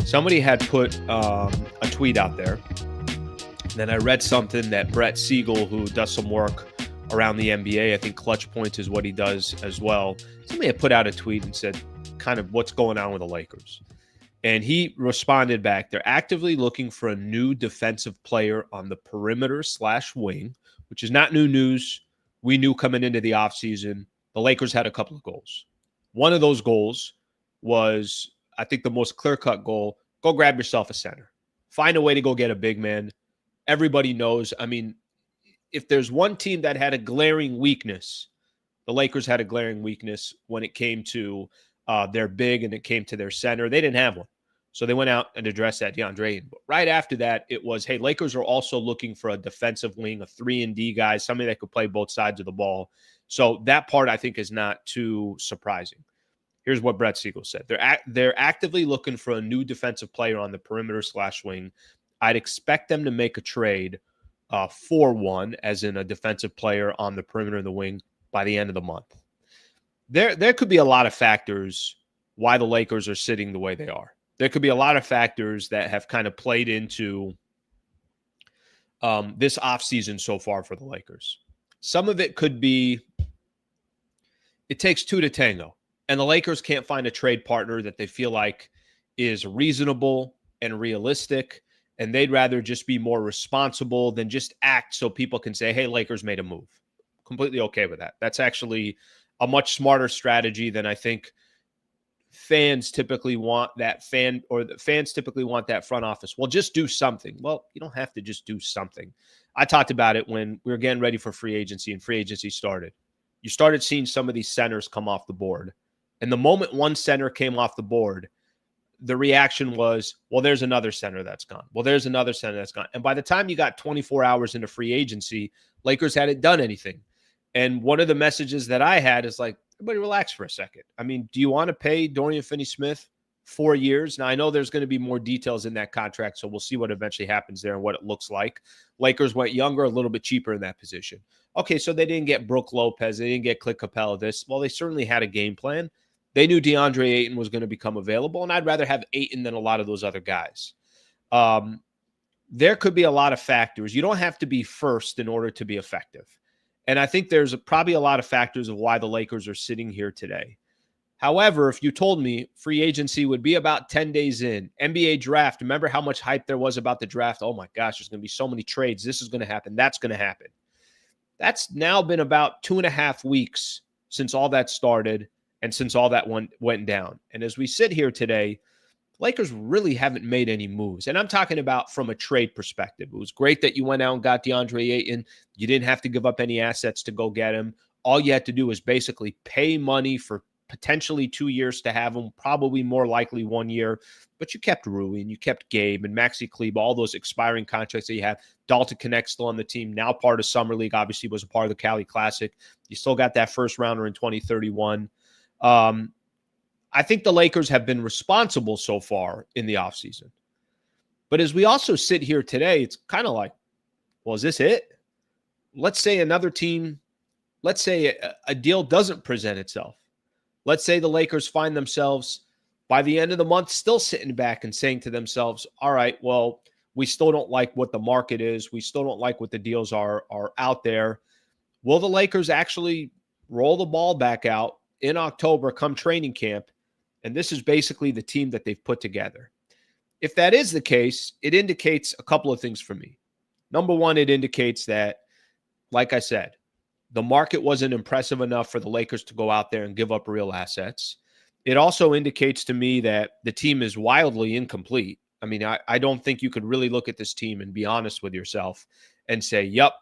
Somebody had put a tweet out there. Then I read something that Brett Siegel, who does some work around the NBA, I think Clutch Points is what he does as well. Somebody had put out a tweet and said kind of what's going on with the Lakers. And he responded back, they're actively looking for a new defensive player on the perimeter / wing, which is not new news. We knew coming into the offseason, the Lakers had a couple of goals. One of those goals was, I think, the most clear-cut goal. Go grab yourself a center. Find a way to go get a big man. Everybody knows. I mean, if there's one team that had a glaring weakness, the Lakers had a glaring weakness when it came to their big and it came to their center. They didn't have one. So they went out and addressed that DeAndre Ayton. But right after that, it was, hey, Lakers are also looking for a defensive wing, a 3-and-D guy, somebody that could play both sides of the ball. So that part, I think, is not too surprising. Here's what Brett Siegel said. They're actively looking for a new defensive player on the perimeter / wing. I'd expect them to make a trade for one, as in a defensive player on the perimeter of the wing, by the end of the month. There could be a lot of factors why the Lakers are sitting the way they are. There could be a lot of factors that have kind of played into this offseason so far for the Lakers. Some of it could be it takes two to tango, and the Lakers can't find a trade partner that they feel like is reasonable and realistic, and they'd rather just be more responsible than just act so people can say, hey, Lakers made a move. Completely okay with that. That's actually a much smarter strategy than I think fans typically want. The fans typically want that front office. Well, just do something. Well, you don't have to just do something. I talked about it when we were getting ready for free agency and free agency started. You started seeing some of these centers come off the board. And the moment one center came off the board, the reaction was, well, there's another center that's gone. Well, there's another center that's gone. And by the time you got 24 hours into free agency, Lakers hadn't done anything. And one of the messages that I had is like, everybody relax for a second. I mean, do you want to pay Dorian Finney-Smith 4 years? Now, I know there's going to be more details in that contract, so we'll see what eventually happens there and what it looks like. Lakers went younger, a little bit cheaper in that position. Okay, so they didn't get Brook Lopez. They didn't get Clint Capella this. Well, they certainly had a game plan. They knew DeAndre Ayton was going to become available, and I'd rather have Ayton than a lot of those other guys. There could be a lot of factors. You don't have to be first in order to be effective. And I think there's probably a lot of factors of why the Lakers are sitting here today. However, if you told me free agency would be about 10 days in, NBA draft, remember how much hype there was about the draft? Oh my gosh, there's going to be so many trades. This is going to happen. That's going to happen. That's now been about 2.5 weeks since all that started and since all that went down. And as we sit here today, Lakers really haven't made any moves. And I'm talking about from a trade perspective. It was great that you went out and got DeAndre Ayton. You didn't have to give up any assets to go get him. All you had to do was basically pay money for potentially 2 years to have him, probably more likely 1 year. But you kept Rui and you kept Gabe and Maxi Kleber, all those expiring contracts that you have. Dalton Connect still on the team, now part of Summer League, obviously was a part of the Cali Classic. You still got that first rounder in 2031. I think the Lakers have been responsible so far in the offseason. But as we also sit here today, it's kind of like, well, is this it? Let's say another team, let's say a deal doesn't present itself. Let's say the Lakers find themselves by the end of the month still sitting back and saying to themselves, all right, well, we still don't like what the market is. We still don't like what the deals are out there. Will the Lakers actually roll the ball back out in October come training camp? And this is basically the team that they've put together. If that is the case, it indicates a couple of things for me. Number one, it indicates that, like I said, the market wasn't impressive enough for the Lakers to go out there and give up real assets. It also indicates to me that the team is wildly incomplete. I mean, I don't think you could really look at this team and be honest with yourself and say, yep,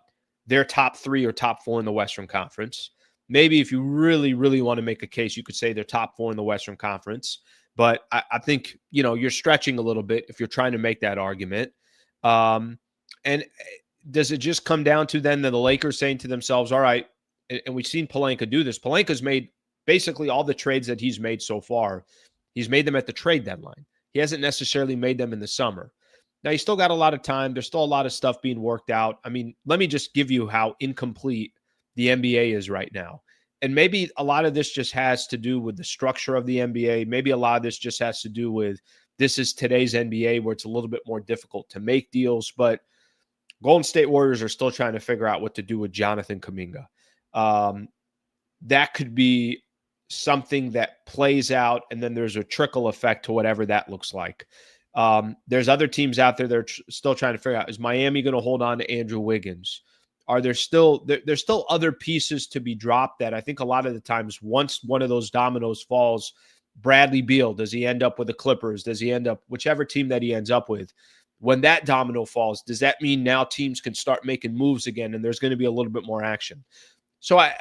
they're top 3 or top 4 in the Western Conference. Maybe if you really, really want to make a case, you could say they're top 4 in the Western Conference. But I think, you're stretching a little bit if you're trying to make that argument. And does it just come down to then the Lakers saying to themselves, all right, and we've seen Pelinka do this. Pelinka's made basically all the trades that he's made so far. He's made them at the trade deadline. He hasn't necessarily made them in the summer. Now, you still got a lot of time. There's still a lot of stuff being worked out. I mean, let me just give you how incomplete the NBA is right now. And maybe a lot of this just has to do with the structure of the NBA. Maybe a lot of this just has to do with this is today's NBA where it's a little bit more difficult to make deals, but Golden State Warriors are still trying to figure out what to do with Jonathan Kuminga. That could be something that plays out, and then there's a trickle effect to whatever that looks like. There's other teams out there that are still trying to figure out, is Miami going to hold on to Andrew Wiggins? Are there's still other pieces to be dropped that I think a lot of the times once one of those dominoes falls, Bradley Beal, does he end up with the Clippers? Does he end up whichever team that he ends up with? When that domino falls, does that mean now teams can start making moves again and there's going to be a little bit more action? So I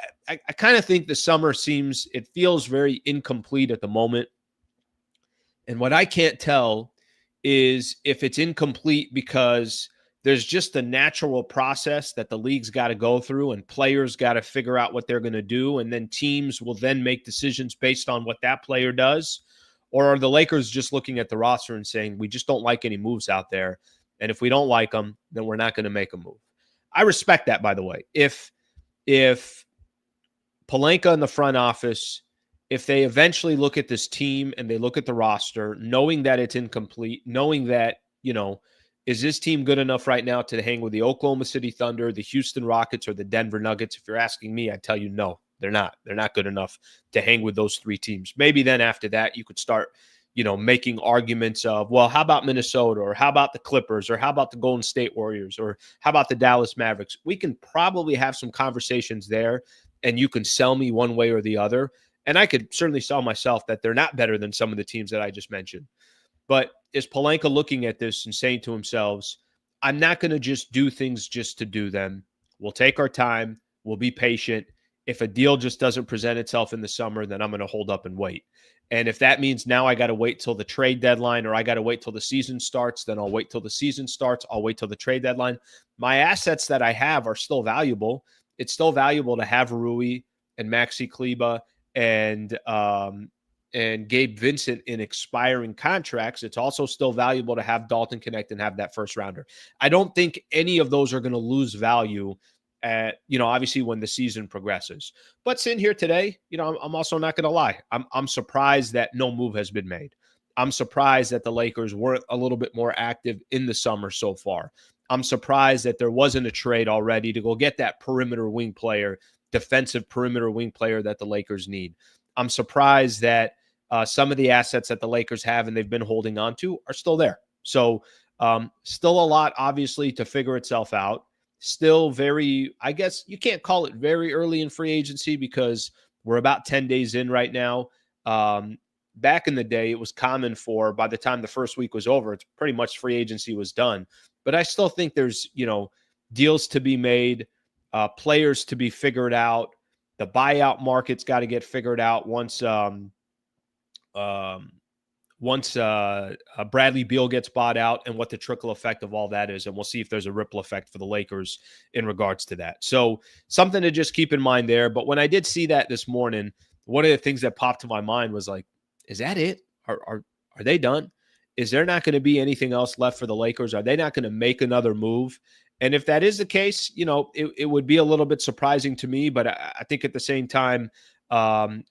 kind of think the summer it feels very incomplete at the moment. And what I can't tell is if it's incomplete because there's just a natural process that the league's got to go through and players got to figure out what they're going to do. And then teams will then make decisions based on what that player does. Or are the Lakers just looking at the roster and saying, we just don't like any moves out there, and if we don't like them, then we're not going to make a move? I respect that, by the way. If Pelinka in the front office, if they eventually look at this team and they look at the roster, knowing that it's incomplete, knowing that, is this team good enough right now to hang with the Oklahoma City Thunder, the Houston Rockets, or the Denver Nuggets? If you're asking me, I'd tell you no. They're not. They're not good enough to hang with those three teams. Maybe then after that, you could start, making arguments of, well, how about Minnesota, or how about the Clippers, or how about the Golden State Warriors, or how about the Dallas Mavericks? We can probably have some conversations there, and you can sell me one way or the other. And I could certainly sell myself that they're not better than some of the teams that I just mentioned. But is Pelinka looking at this and saying to himself, I'm not going to just do things just to do them. We'll take our time. We'll be patient. If a deal just doesn't present itself in the summer, then I'm going to hold up and wait. And if that means now I got to wait till the trade deadline, or I got to wait till the season starts, then I'll wait till the season starts. I'll wait till the trade deadline. My assets that I have are still valuable. It's still valuable to have Rui and Maxi Kleber and Gabe Vincent in expiring contracts. It's also still valuable to have Dalton Connect and have that first rounder. I don't think any of those are going to lose value at, obviously when the season progresses. But sitting here today, I'm also not going to lie. I'm surprised that no move has been made. I'm surprised that the Lakers weren't a little bit more active in the summer so far. I'm surprised that there wasn't a trade already to go get that perimeter wing player, defensive perimeter wing player that the Lakers need. I'm surprised that some of the assets that the Lakers have and they've been holding on to are still there. So still a lot, obviously, to figure itself out. Still very, I guess you can't call it very early in free agency because we're about 10 days in right now. Back in the day, it was common for, by the time the first week was over, it's pretty much free agency was done. But I still think there's, deals to be made, players to be figured out. The buyout market's got to get figured out once Bradley Beal gets bought out and what the trickle effect of all that is. And we'll see if there's a ripple effect for the Lakers in regards to that. So something to just keep in mind there. But when I did see that this morning, one of the things that popped to my mind was like, is that it? Are they done? Is there not going to be anything else left for the Lakers? Are they not going to make another move? And if that is the case, it would be a little bit surprising to me. But I think at the same time,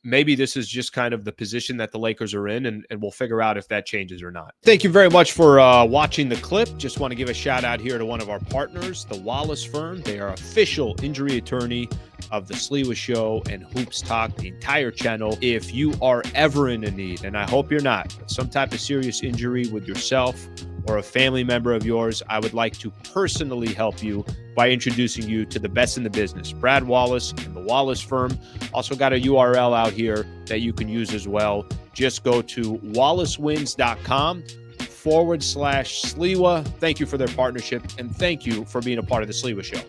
maybe this is just kind of the position that the Lakers are in, and we'll figure out if that changes or not. Thank you very much for watching the clip. Just want to give a shout out here to one of our partners, the Wallace Firm. They are official injury attorney of the Sliwa Show and Hoops Talk, the entire channel. If you are ever in a need, and I hope you're not, but some type of serious injury with yourself or a family member of yours, I would like to personally help you by introducing you to the best in the business, Brad Wallace and the Wallace Firm. Also got a URL out here that you can use as well. Just go to wallacewins.com/Sliwa. Thank you for their partnership, and thank you for being a part of the Sliwa Show.